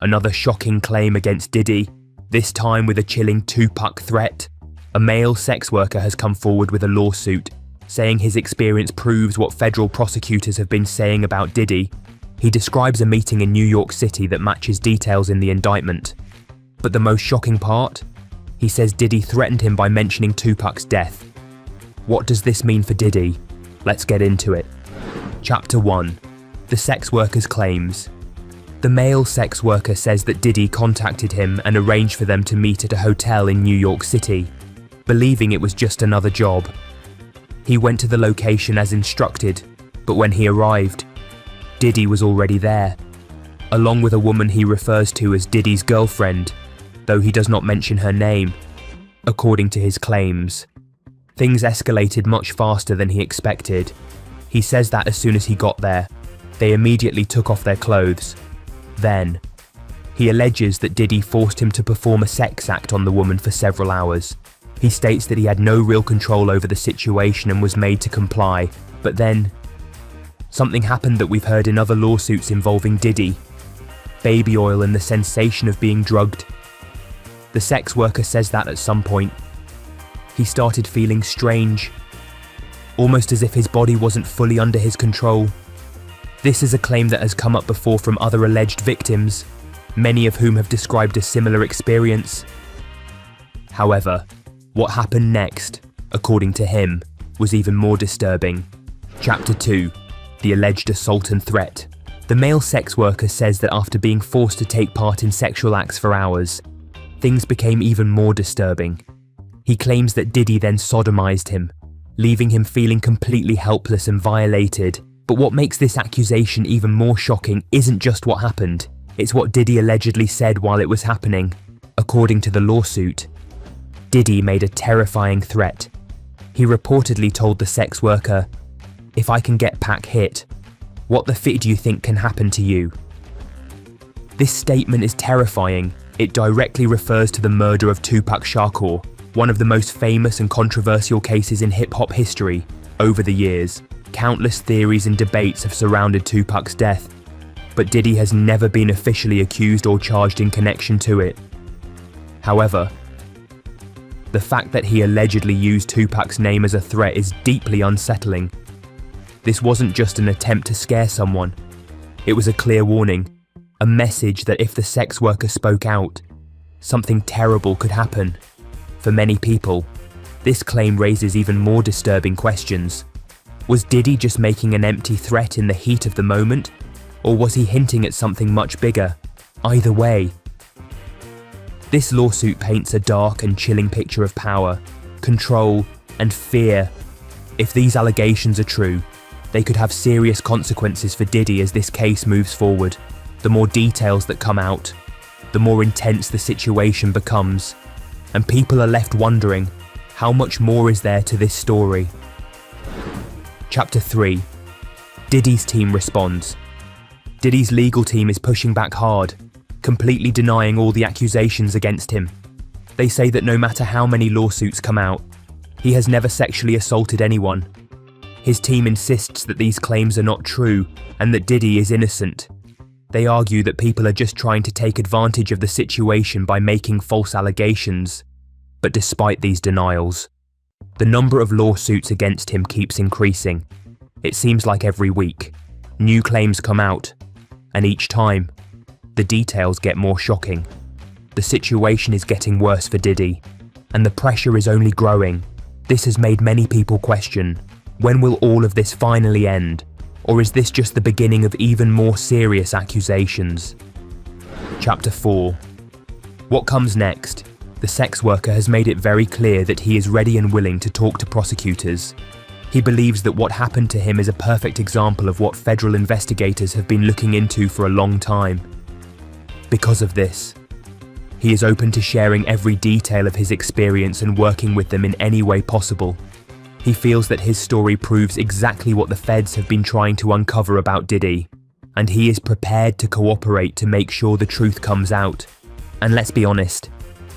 Another shocking claim against Diddy, this time with a chilling Tupac threat. A male sex worker has come forward with a lawsuit, saying his experience proves what federal prosecutors have been saying about Diddy. He describes a meeting in New York City that matches details in the indictment. But the most shocking part? He says Diddy threatened him by mentioning Tupac's death. What does this mean for Diddy? Let's get into it. Chapter 1. The sex worker's claims. The male sex worker says that Diddy contacted him and arranged for them to meet at a hotel in New York City, believing it was just another job. He went to the location as instructed, but when he arrived, Diddy was already there, along with a woman he refers to as Diddy's girlfriend, though he does not mention her name, according to his claims. Things escalated much faster than he expected. He says that as soon as he got there, they immediately took off their clothes. Then, he alleges that Diddy forced him to perform a sex act on the woman for several hours. He states that he had no real control over the situation and was made to comply, but then, something happened that we've heard in other lawsuits involving Diddy. Baby oil and the sensation of being drugged. The sex worker says that at some point, he started feeling strange, almost as if his body wasn't fully under his control. This is a claim that has come up before from other alleged victims, many of whom have described a similar experience. However, what happened next, according to him, was even more disturbing. Chapter 2. The alleged assault and threat. The male sex worker says that after being forced to take part in sexual acts for hours, things became even more disturbing. He claims that Diddy then sodomized him, leaving him feeling completely helpless and violated. But what makes this accusation even more shocking isn't just what happened, it's what Diddy allegedly said while it was happening. According to the lawsuit, Diddy made a terrifying threat. He reportedly told the sex worker, "If I can get Pac hit, what the fit do you think can happen to you?" This statement is terrifying. It directly refers to the murder of Tupac Shakur, one of the most famous and controversial cases in hip-hop history. Over the years, countless theories and debates have surrounded Tupac's death, but Diddy has never been officially accused or charged in connection to it. However, the fact that he allegedly used Tupac's name as a threat is deeply unsettling. This wasn't just an attempt to scare someone. It was a clear warning, a message that if the sex worker spoke out, something terrible could happen. For many people, this claim raises even more disturbing questions. Was Diddy just making an empty threat in the heat of the moment? Or was he hinting at something much bigger? Either way, this lawsuit paints a dark and chilling picture of power, control, and fear. If these allegations are true, they could have serious consequences for Diddy as this case moves forward. The more details that come out, the more intense the situation becomes, and people are left wondering, how much more is there to this story? Chapter 3. Diddy's team responds. Diddy's legal team is pushing back hard, completely denying all the accusations against him. They say that no matter how many lawsuits come out, he has never sexually assaulted anyone. His team insists that these claims are not true and that Diddy is innocent. They argue that people are just trying to take advantage of the situation by making false allegations. But despite these denials, the number of lawsuits against him keeps increasing. It seems like every week, new claims come out, and each time, the details get more shocking. The situation is getting worse for Diddy, and the pressure is only growing. This has made many people question, when will all of this finally end? Or is this just the beginning of even more serious accusations? Chapter 4. What comes next? The sex worker has made it very clear that he is ready and willing to talk to prosecutors. He believes that what happened to him is a perfect example of what federal investigators have been looking into for a long time. Because of this, he is open to sharing every detail of his experience and working with them in any way possible. He feels that his story proves exactly what the feds have been trying to uncover about Diddy, and he is prepared to cooperate to make sure the truth comes out. And let's be honest,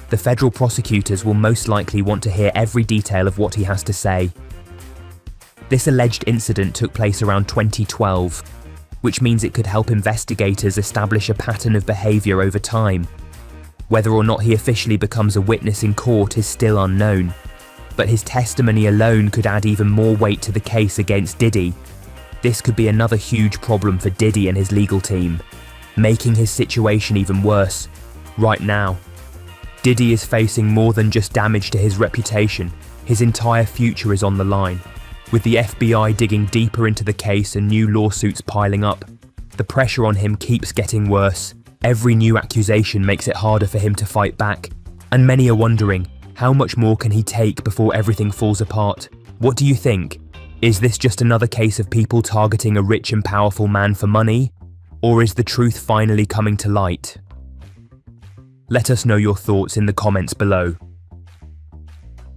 the federal prosecutors will most likely want to hear every detail of what he has to say. This alleged incident took place around 2012. which means it could help investigators establish a pattern of behaviour over time. Whether or not he officially becomes a witness in court is still unknown, but his testimony alone could add even more weight to the case against Diddy. This could be another huge problem for Diddy and his legal team, making his situation even worse. Right now, Diddy is facing more than just damage to his reputation. His entire future is on the line. With the FBI digging deeper into the case and new lawsuits piling up, the pressure on him keeps getting worse. Every new accusation makes it harder for him to fight back, and many are wondering, how much more can he take before everything falls apart? What do you think? Is this just another case of people targeting a rich and powerful man for money? Or is the truth finally coming to light? Let us know your thoughts in the comments below.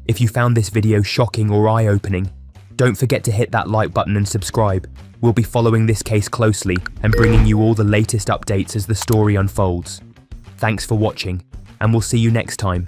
If you found this video shocking or eye-opening, don't forget to hit that like button and subscribe. We'll be following this case closely and bringing you all the latest updates as the story unfolds. Thanks for watching, and we'll see you next time.